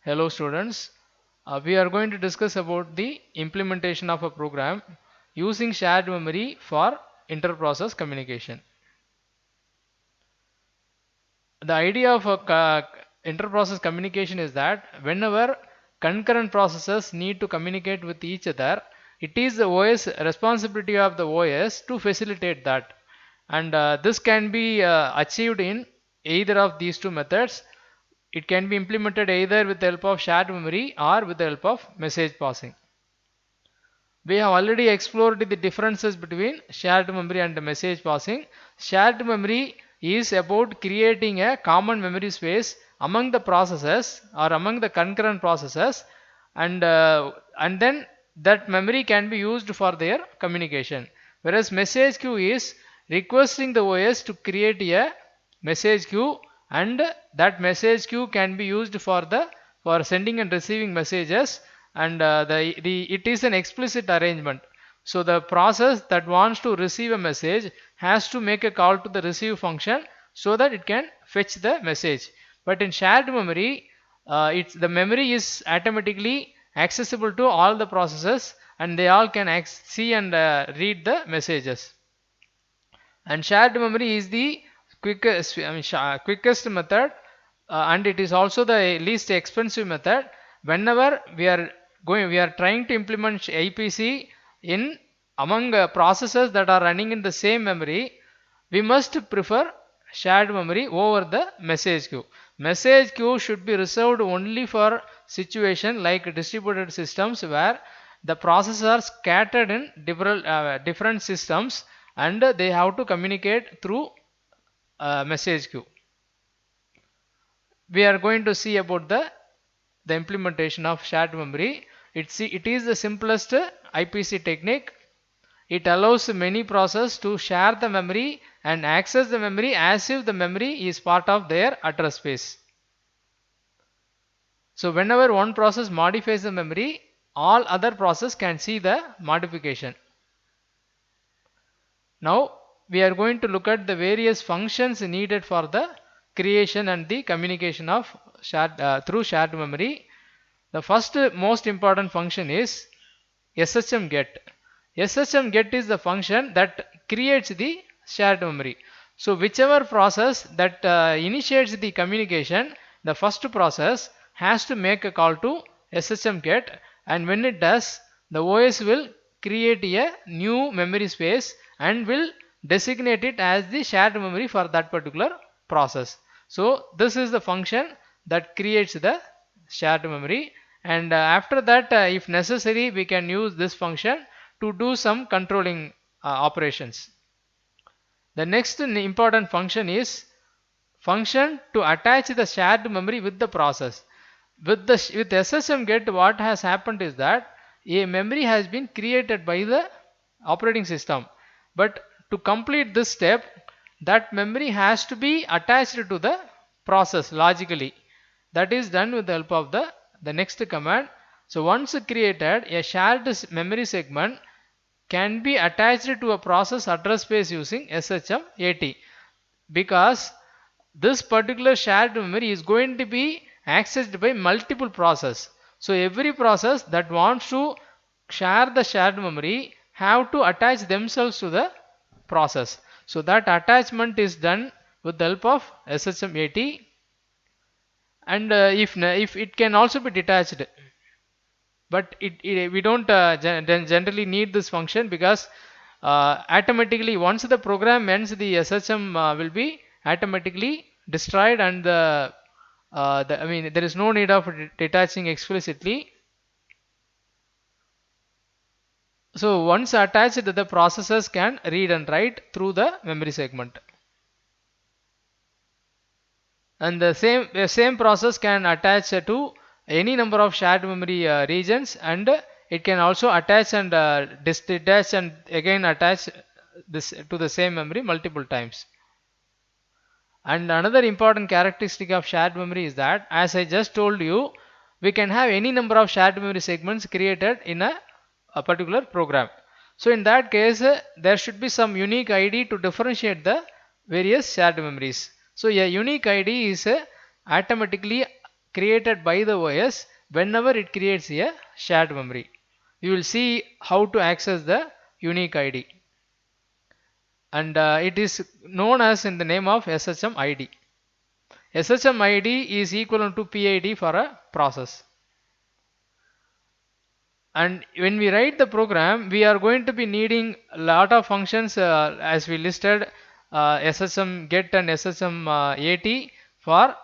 Hello students, we are going to discuss about the implementation of a program using shared memory for inter-process communication. The idea of a inter-process communication is that whenever concurrent processes need to communicate with each other, it is the OS responsibility of the OS to facilitate that. And this can be achieved in either of these two methods. It can be implemented either with the help of shared memory or with the help of message passing. We have already explored the differences between shared memory and message passing. Shared memory is about creating a common memory space among the processes or among the concurrent processes, and then that memory can be used for their communication. Whereas message queue is requesting the OS to create a message queue, and that message queue can be used for sending and receiving messages, and it is an explicit arrangement. So the process that wants to receive a message has to make a call to the receive function so that it can fetch the message. But in shared memory, the memory is automatically accessible to all the processes, and they all can see and read the messages. And shared memory is the quickest method, and it is also the least expensive method. Whenever we are trying to implement IPC in among processes that are running in the same memory, we must prefer shared memory over the message queue. Message queue should be reserved only for situation like distributed systems where the processes are scattered in different systems, and they have to communicate through message queue. We are going to see about the implementation of shared memory. It is the simplest IPC technique. It allows many processes to share the memory and access the memory as if the memory is part of their address space. So whenever one process modifies the memory, all other processes can see the modification. Now we are going to look at the various functions needed for the creation and the communication of through shared memory. The first most important function is SHM get. SHM get is the function that creates the shared memory. So whichever process that initiates the communication, the first process has to make a call to SHM get, and when it does, the OS will create a new memory space and will designate it as the shared memory for that particular process. So this is the function that creates the shared memory, and after that, if necessary, we can use this function to do some controlling operations. The next important function is function to attach the shared memory with the process. With SHM get, what has happened is that a memory has been created by the operating system, but to complete this step, that memory has to be attached to the process logically. That is done with the help of the next command. So once created, a shared memory segment can be attached to a process address space using SHM-AT, because this particular shared memory is going to be accessed by multiple processes. So every process that wants to share the shared memory have to attach themselves to the process. So that attachment is done with the help of SHM-AT, and if it can also be detached, but we don't generally need this function, because automatically once the program ends, the SHM will be automatically destroyed, and I mean, there is no need of detaching explicitly. So once attached, the processors can read and write through the memory segment, and the same process can attach to any number of shared memory regions, and it can also attach and detach and again attach this to the same memory multiple times. And another important characteristic of shared memory is that, as I just told you, we can have any number of shared memory segments created in a particular program. So in that case, there should be some unique ID to differentiate the various shared memories. So a unique ID is automatically created by the OS whenever it creates a shared memory. You will see how to access the unique ID, and it is known as in the name of SHM ID. SHM ID is equivalent to PID for a process. And when we write the program, we are going to be needing a lot of functions as we listed, SHM get and SHM AT for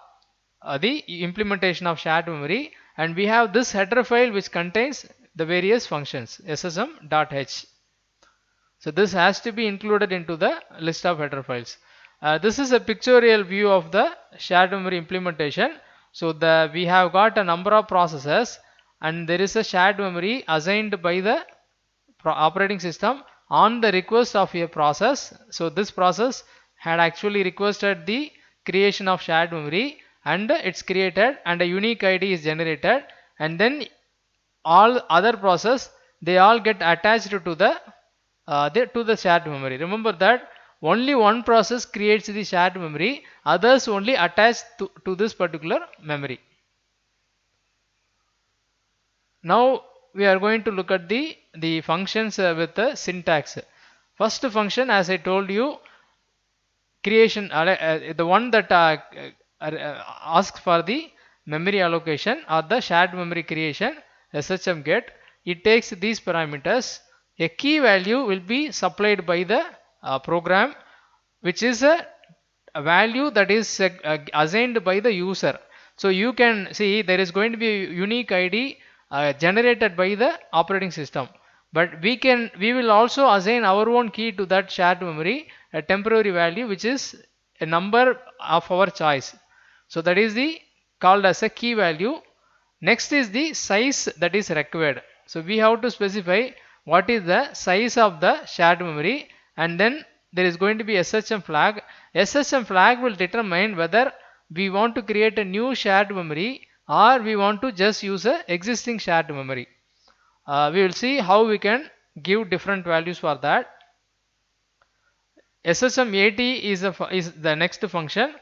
the implementation of shared memory, and we have this header file which contains the various functions shm.h. So this has to be included into the list of header files. This is a pictorial view of the shared memory implementation. So we have got a number of processes, and there is a shared memory assigned by the operating system on the request of a process. So this process had actually requested the creation of shared memory, and it's created, and a unique ID is generated, and then all other process, they all get attached to the shared memory. Remember that only one process creates the shared memory, others only attach to this particular memory. Now we are going to look at the functions with the syntax. First function, as I told you, creation, the one that asks for the memory allocation or the shared memory creation, SHM get. It takes these parameters. A key value will be supplied by the program, which is a value that is assigned by the user. So you can see there is going to be a unique ID generated by the operating system, but we will also assign our own key to that shared memory, a temporary value which is a number of our choice. So that is the called as a key value. Next is the size that is required. So we have to specify what is the size of the shared memory, and then there is going to be SHM flag. SHM flag will determine whether we want to create a new shared memory or we want to just use a existing shared memory. We will see how we can give different values for that. SHM AT is the next function.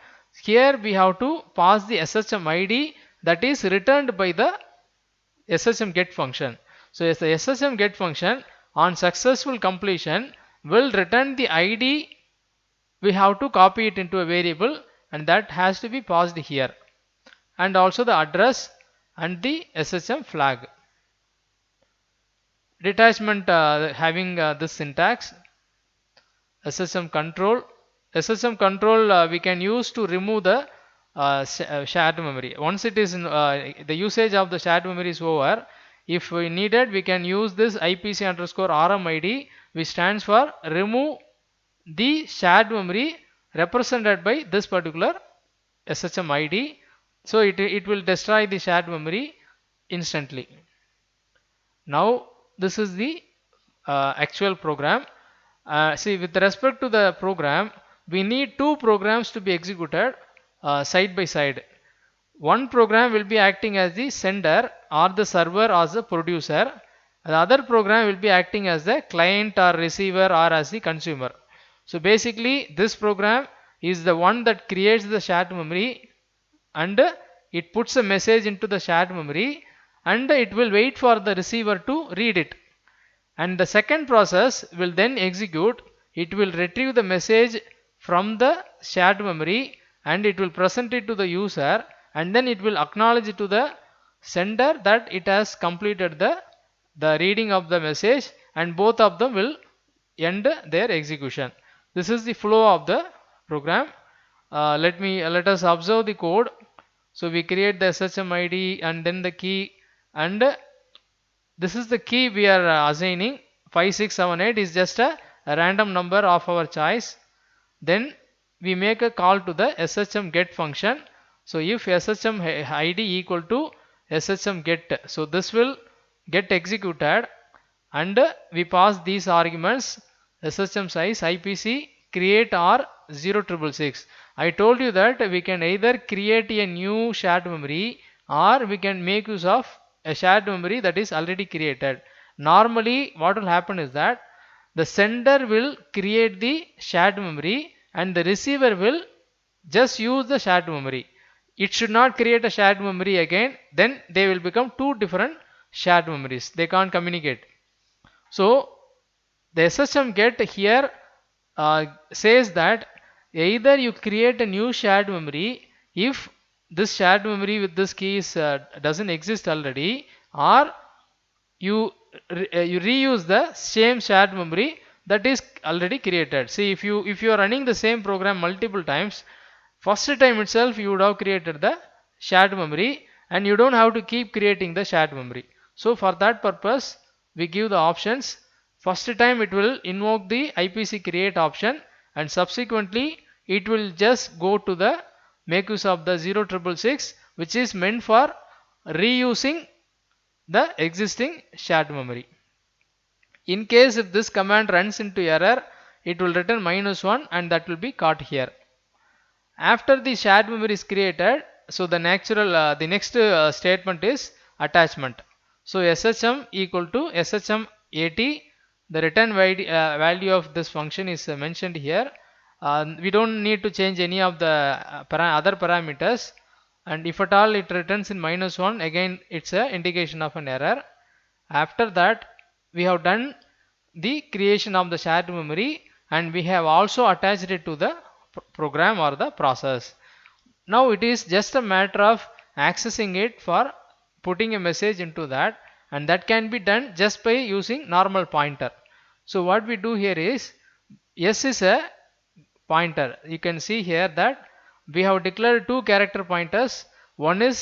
Here we have to pass the SHM ID that is returned by the SHM get function. So as the SHM get function on successful completion will return the ID. We have to copy it into a variable, and that has to be passed here, and also the address and the SHM flag. Detachment having this syntax, SHM control. SHM control we can use to remove the shared memory. Once it is the usage of the shared memory is over, if we needed, we can use this IPC_RMID, which stands for remove the shared memory represented by this particular SHM ID. So it will destroy the shared memory instantly. Now this is the actual program. See, with respect to the program, we need two programs to be executed side by side. One program will be acting as the sender or the server or the producer. The other program will be acting as the client or receiver or as the consumer. So basically this program is the one that creates the shared memory, and it puts a message into the shared memory, and it will wait for the receiver to read it. And the second process will then execute. It will retrieve the message from the shared memory, and it will present it to the user, and then it will acknowledge to the sender that it has completed the reading of the message, and both of them will end their execution. This is the flow of the program. Let us observe the code. So we create the SHM ID and then the key, and this is the key we are assigning. 5678 is just a random number of our choice. Then we make a call to the SHM get function. So if SHM ID equal to SHM get, so this will get executed, and we pass these arguments: SHM size, IPC, create or 0666. I told you that we can either create a new shared memory or we can make use of a shared memory that is already created. Normally what will happen is that the sender will create the shared memory and the receiver will just use the shared memory. it should not create a shared memory again, then they will become two different shared memories. They can't communicate. So the SSM get here says that either you create a new shared memory if this shared memory with this key is doesn't exist already, or you reuse the same shared memory that is already created. See, if you are running the same program multiple times, first time itself you would have created the shared memory and you don't have to keep creating the shared memory. So for that purpose we give the options. First time it will invoke the IPC create option, and subsequently it will just go to the make use of the 0666, which is meant for reusing the existing shared memory. In case if this command runs into error, it will return -1 and that will be caught here. After the shared memory is created, so the next statement is attachment. So SHM equal to SHM AT. The return value of this function is mentioned here. We don't need to change any of the other parameters, and if at all it returns in -1, again it's an indication of an error. After that we have done the creation of the shared memory and we have also attached it to the program or the process. Now it is just a matter of accessing it for putting a message into that, and that can be done just by using normal pointer. So what we do here is S is a pointer. You can see here that we have declared two character pointers. One is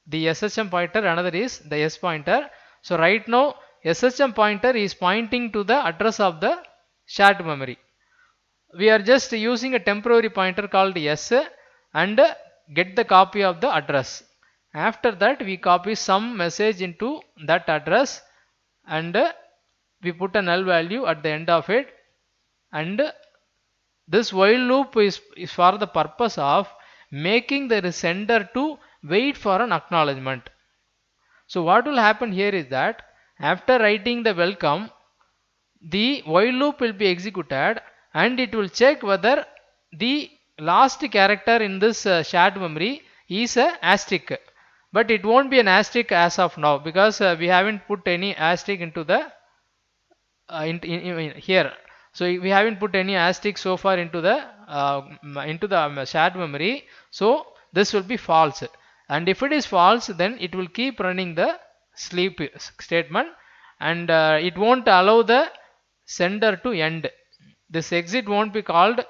the SHM pointer, another is the S pointer. So right now SHM pointer is pointing to the address of the shared memory. We are just using a temporary pointer called S and get the copy of the address. After that we copy some message into that address and we put a null value at the end of it, and this while loop is for the purpose of making the sender to wait for an acknowledgement. So what will happen here is that after writing the welcome, the while loop will be executed and it will check whether the last character in this shared memory is a asterisk, but it won't be an asterisk as of now because we haven't put any asterisk into the here. So we haven't put any asterisk so far into the shared memory, so this will be false, and if it is false then it will keep running the sleep statement and it won't allow the sender to end. This exit won't be called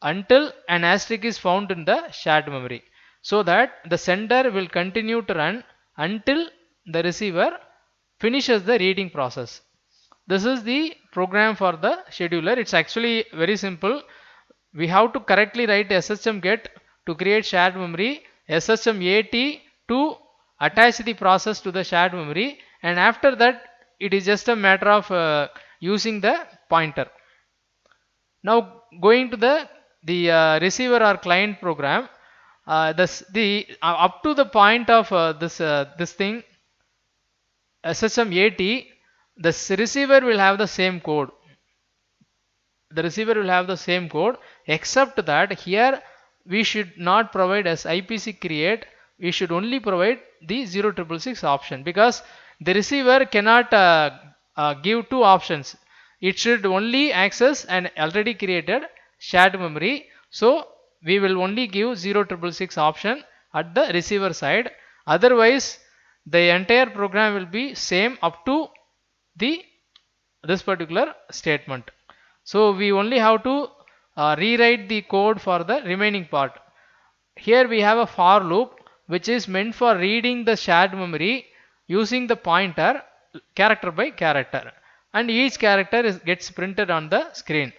until an asterisk is found in the shared memory, so that the sender will continue to run until the receiver finishes the reading process. This is the program for the scheduler. It's actually very simple. We have to correctly write SHM get to create shared memory, SHM AT to attach the process to the shared memory, and after that it is just a matter of using the pointer. Now going to the receiver or client program, up to the point of this thing SHM AT, the receiver will have the same code. The receiver will have the same code, except that here we should not provide as IPC create. We should only provide the 0666 option, because the receiver cannot give two options. It should only access an already created shared memory. So we will only give 0666 option at the receiver side. Otherwise the entire program will be same up to this particular statement. So we only have to rewrite the code for the remaining part. Here we have a for loop which is meant for reading the shared memory using the pointer character by character, and each character gets printed on the screen.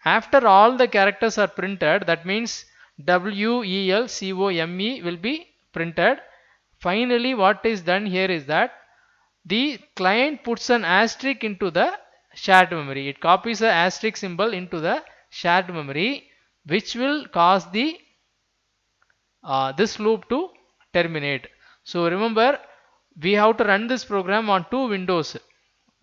After all the characters are printed, that means WELCOME will be printed. Finally what is done here is that the client puts an asterisk into the shared memory. It copies the asterisk symbol into the shared memory, which will cause the this loop to terminate. So remember, we have to run this program on two windows.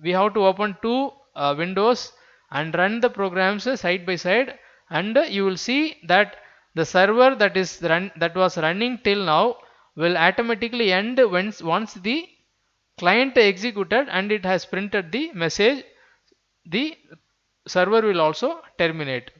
We have to open two windows and run the programs side by side, and you will see that the server that was running till now will automatically end once the client executed and it has printed the message. The server will also terminate.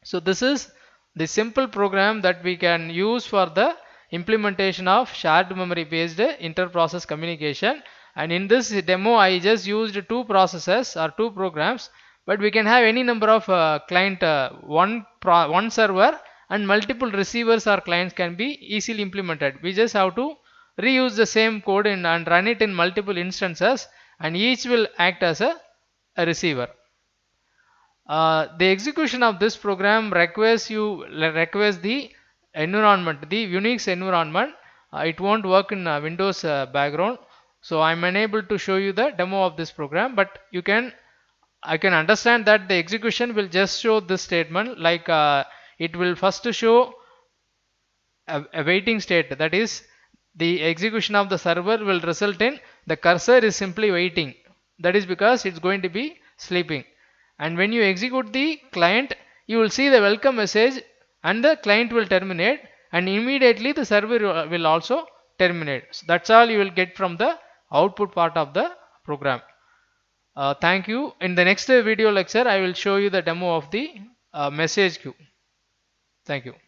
So this is the simple program that we can use for the implementation of shared memory based inter-process communication. And in this demo I just used two processes or two programs, but we can have any number of client, one server and multiple receivers or clients can be easily implemented. We just have to reuse the same code and run it in multiple instances, and each will act as a receiver. The execution of this program requires the environment, the Unix environment. It won't work in Windows background, so I'm unable to show you the demo of this program. But I can understand that the execution will just show this statement, like it will first show a waiting state, that is the execution of the server will result in the cursor is simply waiting, that is because it's going to be sleeping. And when you execute the client, you will see the welcome message and the client will terminate, and immediately the server will also terminate. So that's all you will get from the output part of the program. Thank you. In the next video lecture I will show you the demo of the message queue. Thank you.